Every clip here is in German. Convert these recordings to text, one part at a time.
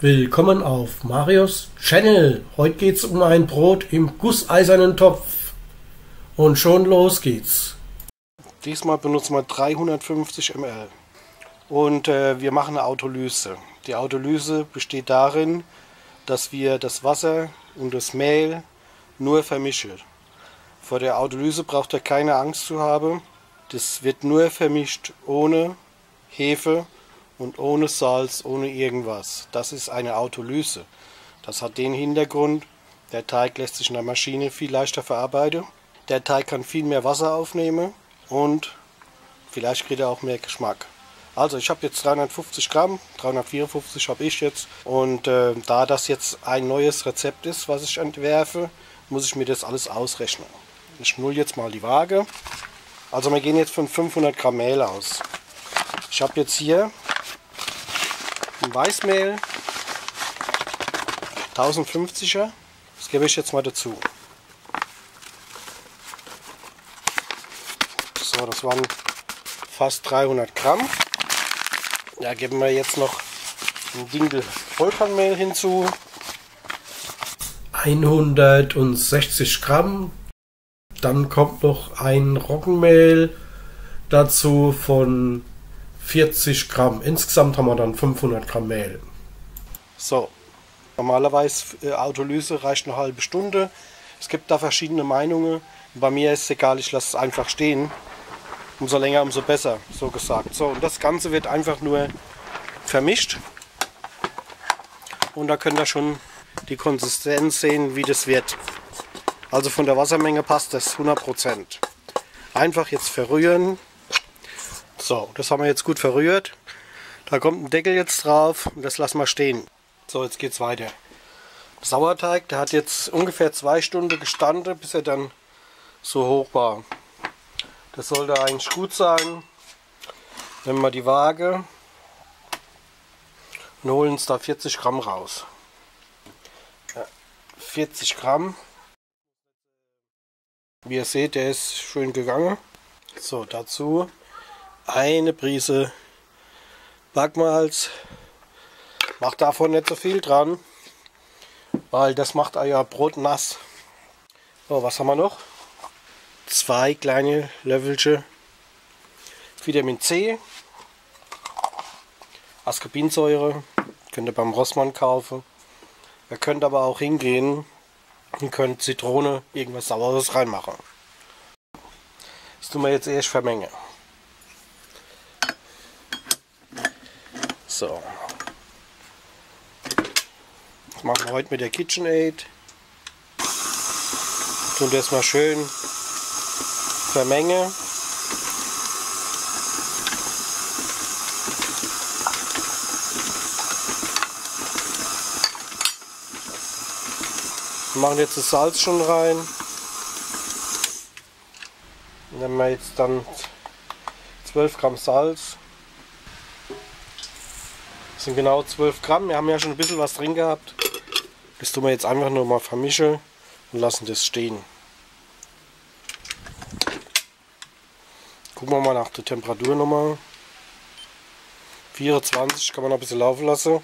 Willkommen auf Marios Channel. Heute geht es um ein Brot im gusseisernen Topf. Und schon los geht's. Diesmal benutzen wir 350 ml. Und wir machen eine Autolyse. Die Autolyse besteht darin, dass wir das Wasser und das Mehl nur vermischen. Vor der Autolyse braucht ihr keine Angst zu haben. Das wird nur vermischt ohne Hefe und ohne Salz, ohne irgendwas. Das ist eine Autolyse. Das hat den Hintergrund, der Teig lässt sich in der Maschine viel leichter verarbeiten. Der Teig kann viel mehr Wasser aufnehmen und vielleicht kriegt er auch mehr Geschmack. Also ich habe jetzt 350 Gramm, 354 habe ich jetzt. Und da das jetzt ein neues Rezept ist, was ich entwerfe, muss ich mir das alles ausrechnen. Ich null jetzt mal die Waage. Also wir gehen jetzt von 500 Gramm Mehl aus. Ich habe jetzt hier ein Weißmehl, 1050er, das gebe ich jetzt mal dazu. So, das waren fast 300 Gramm. Da geben wir jetzt noch ein Dinkel Vollkornmehl hinzu. 160 Gramm. Dann kommt noch ein Roggenmehl dazu von 40 Gramm. Insgesamt haben wir dann 500 Gramm Mehl. So, normalerweise Autolyse reicht eine halbe Stunde. Es gibt da verschiedene Meinungen. Bei mir ist es egal, ich lasse es einfach stehen. Umso länger, umso besser, so gesagt. So, und das Ganze wird einfach nur vermischt. Und da könnt ihr schon die Konsistenz sehen, wie das wird. Also von der Wassermenge passt das 100%. Einfach jetzt verrühren. So, das haben wir jetzt gut verrührt. Da kommt ein Deckel jetzt drauf und das lassen wir stehen. So, jetzt geht's weiter. Der Sauerteig, der hat jetzt ungefähr 2 Stunden gestanden, bis er dann so hoch war. Das sollte eigentlich gut sein. Nehmen wir die Waage und holen uns da 40 Gramm raus. Ja, 40 Gramm. Wie ihr seht, der ist schön gegangen. So, dazu eine Prise Backmalz. Macht davon nicht so viel dran, weil das macht euer Brot nass. So, was haben wir noch? 2 kleine Löffelchen Vitamin C, Ascorbinsäure, könnt ihr beim Rossmann kaufen. Ihr könnt aber auch hingehen und könnt Zitrone, irgendwas Saures reinmachen. Das tun wir jetzt erst vermengen. So. Das machen wir heute mit der KitchenAid. Tun das mal schön vermengen. Wir machen jetzt das Salz schon rein. Nehmen wir jetzt dann 12 Gramm Salz. Das sind genau 12 Gramm. Wir haben ja schon ein bisschen was drin gehabt. Das tun wir jetzt einfach nur mal vermischen und lassen das stehen. Gucken wir mal nach der Temperatur nochmal. 24 kann man noch ein bisschen laufen lassen.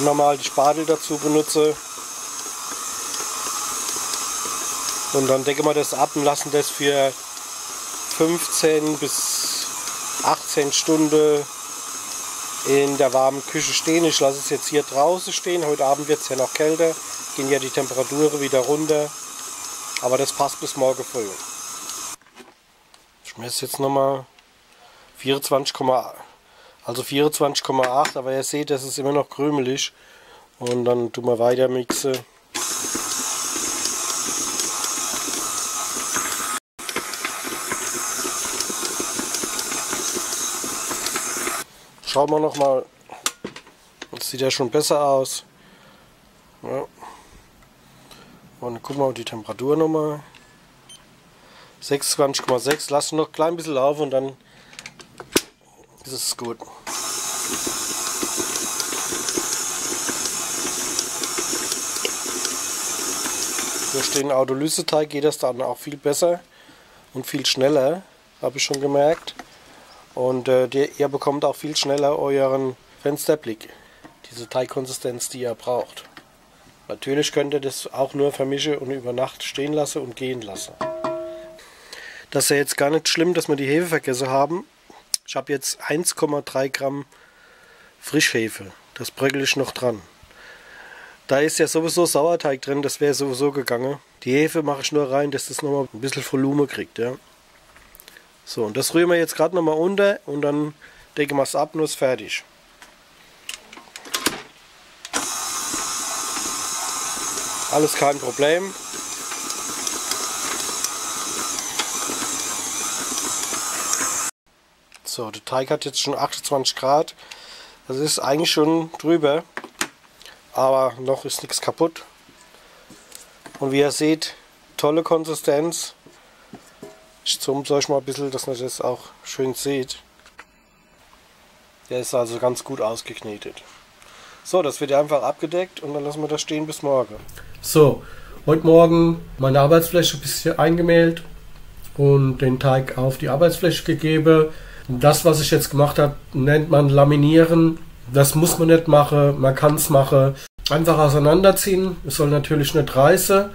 Immer mal die Spatel dazu benutze. Und dann decken wir das ab und lassen das für 15 bis 18 Stunden in der warmen Küche stehen. Ich lasse es jetzt hier draußen stehen. Heute Abend wird es ja noch kälter. Gehen ja die Temperaturen wieder runter. Aber das passt bis morgen früh. Ich messe jetzt nochmal 24,8. Also 24,8. Aber ihr seht, das ist immer noch krümelig. Und dann tun wir weiter mixen. Schauen wir noch mal. Das sieht ja schon besser aus. Ja. Und dann gucken wir auf die Temperatur nochmal. 26,6. Lassen noch ein klein bisschen laufen und dann ist es gut. Durch den Autolyseteig geht das dann auch viel besser und viel schneller, habe ich schon gemerkt. Und ihr bekommt auch viel schneller euren Fensterblick, diese Teigkonsistenz, die ihr braucht. Natürlich könnt ihr das auch nur vermischen und über Nacht stehen lassen und gehen lassen. Das ist ja jetzt gar nicht schlimm, dass wir die Hefe vergessen haben. Ich habe jetzt 1,3 Gramm Frischhefe. Das bröckle ich noch dran. Da ist ja sowieso Sauerteig drin, das wäre sowieso gegangen. Die Hefe mache ich nur rein, dass das nochmal ein bisschen Volumen kriegt. Ja. So, und das rühren wir jetzt gerade nochmal unter und dann decken wir es ab und ist fertig. Alles kein Problem. So, der Teig hat jetzt schon 28 Grad. Das ist eigentlich schon drüber. Aber noch ist nichts kaputt. Und wie ihr seht, tolle Konsistenz. Ich zoome es euch mal ein bisschen, dass ihr das auch schön seht. Der ist also ganz gut ausgeknetet. So, das wird einfach abgedeckt und dann lassen wir das stehen bis morgen. So, heute Morgen meine Arbeitsfläche ein bisschen eingemehlt und den Teig auf die Arbeitsfläche gegeben. Das, was ich jetzt gemacht habe, nennt man Laminieren. Das muss man nicht machen, man kann es machen. Einfach auseinanderziehen, es soll natürlich nicht reißen.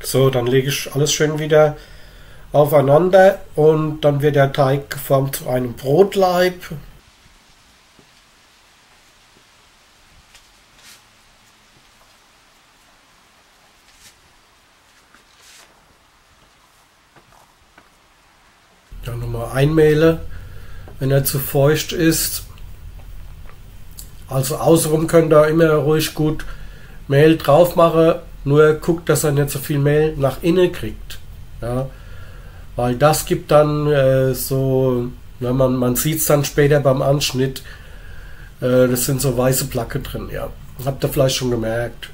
So, dann lege ich alles schön wieder aufeinander und dann wird der Teig geformt zu einem Brotleib. Dann nochmal einmehlen, wenn er zu feucht ist. Also außenrum könnt ihr immer ruhig gut Mehl drauf machen, nur guckt, dass er nicht so viel Mehl nach innen kriegt. Ja, weil das gibt dann so, ja, man sieht es dann später beim Anschnitt, das sind so weiße Placke drin. Ja, habt ihr vielleicht schon gemerkt.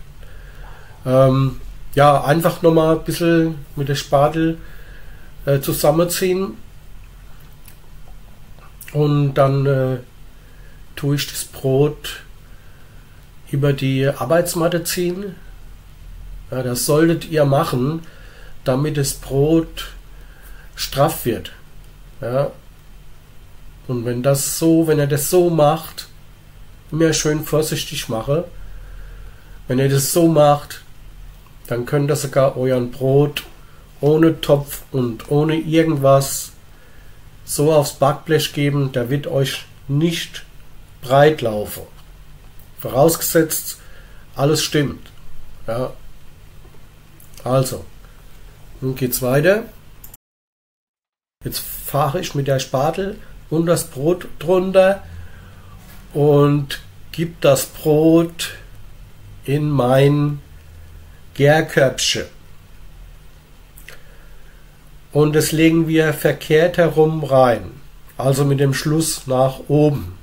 Ja, einfach nochmal ein bisschen mit der Spatel zusammenziehen. Und dann tue ich das Brot über die Arbeitsmatte ziehen. Ja, das solltet ihr machen, damit das Brot straff wird. Ja. Und wenn ihr das so macht, immer schön vorsichtig mache. Wenn ihr das so macht, dann könnt ihr sogar euren Brot ohne Topf und ohne irgendwas so aufs Backblech geben, der wird euch nicht breit laufen. Vorausgesetzt, alles stimmt. Ja. Also, nun geht's weiter. Jetzt fahre ich mit der Spatel und das Brot drunter und gebe das Brot in mein Gärkörbchen. Und das legen wir verkehrt herum rein, also mit dem Schluss nach oben.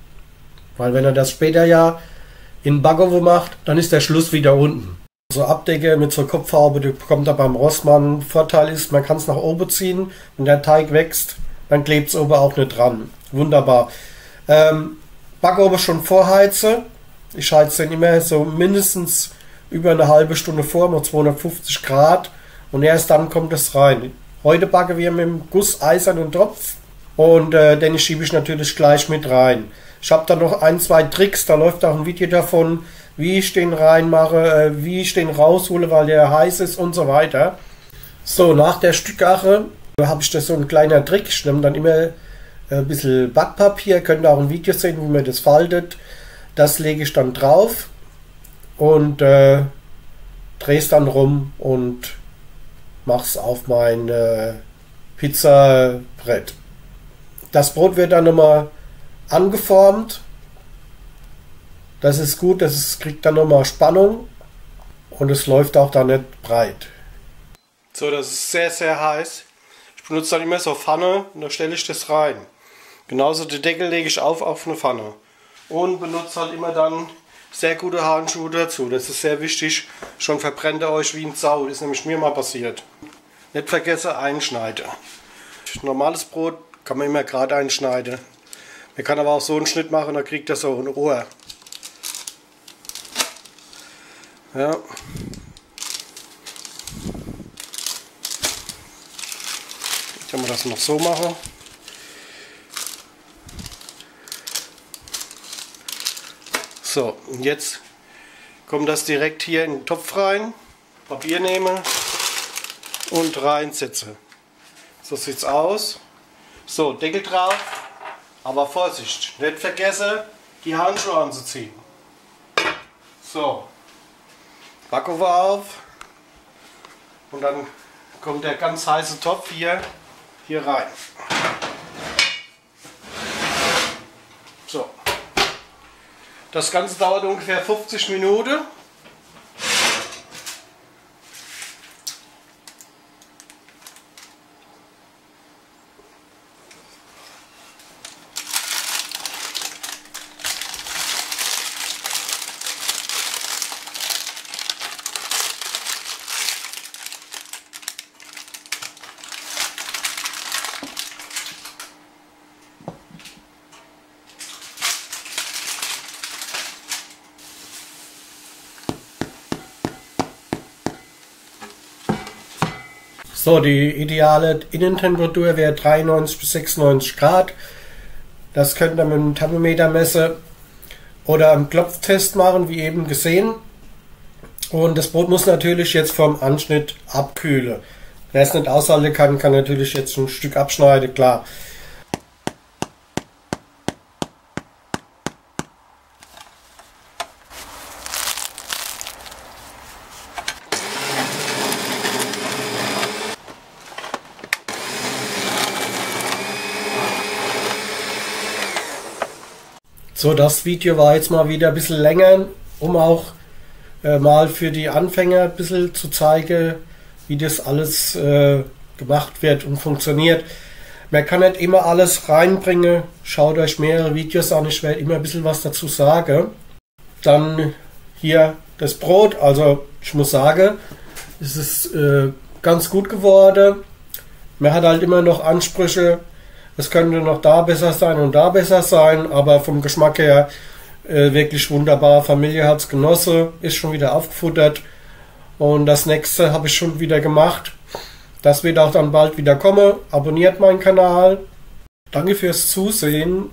Weil wenn er das später ja in Backofen macht, dann ist der Schluss wieder unten. So Abdecke mit so Kopfhaube, die bekommt er beim Rossmann. Vorteil ist, man kann es nach oben ziehen, wenn der Teig wächst, dann klebt es oben auch nicht dran. Wunderbar. Backofen schon vorheizen. Ich heize den immer so mindestens über eine halbe Stunde vor, mit 250 Grad. Und erst dann kommt es rein. Heute backen wir mit dem gusseisernen Topf und den schiebe ich natürlich gleich mit rein. Ich habe da noch ein, zwei Tricks, da läuft auch ein Video davon, wie ich den reinmache, wie ich den raushole, weil der heiß ist und so weiter. So, nach der Stückache habe ich das so ein kleiner Trick. Ich nehme dann immer ein bisschen Backpapier, könnt ihr auch ein Video sehen, wie man das faltet. Das lege ich dann drauf und drehe es dann rum und mache es auf mein Pizzabrett. Das Brot wird dann nochmal angeformt. Das ist gut, kriegt dann nochmal Spannung und es läuft auch dann nicht breit. So, das ist sehr, sehr heiß. Ich benutze dann immer so Pfanne und da stelle ich das rein. Genauso den Deckel lege ich auf eine Pfanne. Und benutze halt immer dann sehr gute Handschuhe dazu. Das ist sehr wichtig. Schon verbrennt ihr euch wie ein Sau. Das ist nämlich mir mal passiert. Nicht vergessen, einschneiden. Normales Brot kann man immer gerade einschneiden. Man kann aber auch so einen Schnitt machen, da kriegt er so ein Ohr. Ja. Jetzt kann man das noch so machen. So, und jetzt kommt das direkt hier in den Topf rein. Papier nehme und reinsetze. So sieht's aus. So, Deckel drauf. Aber Vorsicht, nicht vergessen, die Handschuhe anzuziehen. So, Backofen auf. Und dann kommt der ganz heiße Topf hier rein. So. Das Ganze dauert ungefähr 50 Minuten. So, die ideale Innentemperatur wäre 93 bis 96 Grad. Das könnt ihr mit dem Thermometer messen oder einen Klopftest machen, wie eben gesehen. Und das Brot muss natürlich jetzt vom Anschnitt abkühlen. Wer es nicht aushalten kann, kann natürlich jetzt ein Stück abschneiden, klar. So, das Video war jetzt mal wieder ein bisschen länger, um auch mal für die Anfänger ein bisschen zu zeigen, wie das alles gemacht wird und funktioniert. Man kann nicht immer alles reinbringen, schaut euch mehrere Videos an, ich werde immer ein bisschen was dazu sagen. Dann hier das Brot, also ich muss sagen, es ist ganz gut geworden. Man hat halt immer noch Ansprüche. Es könnte noch da besser sein und da besser sein, aber vom Geschmack her wirklich wunderbar. Familie hat es genossen, ist schon wieder aufgefuttert und das nächste habe ich schon wieder gemacht. Das wird auch dann bald wieder kommen. Abonniert meinen Kanal. Danke fürs Zusehen.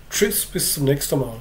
Tschüss, bis zum nächsten Mal.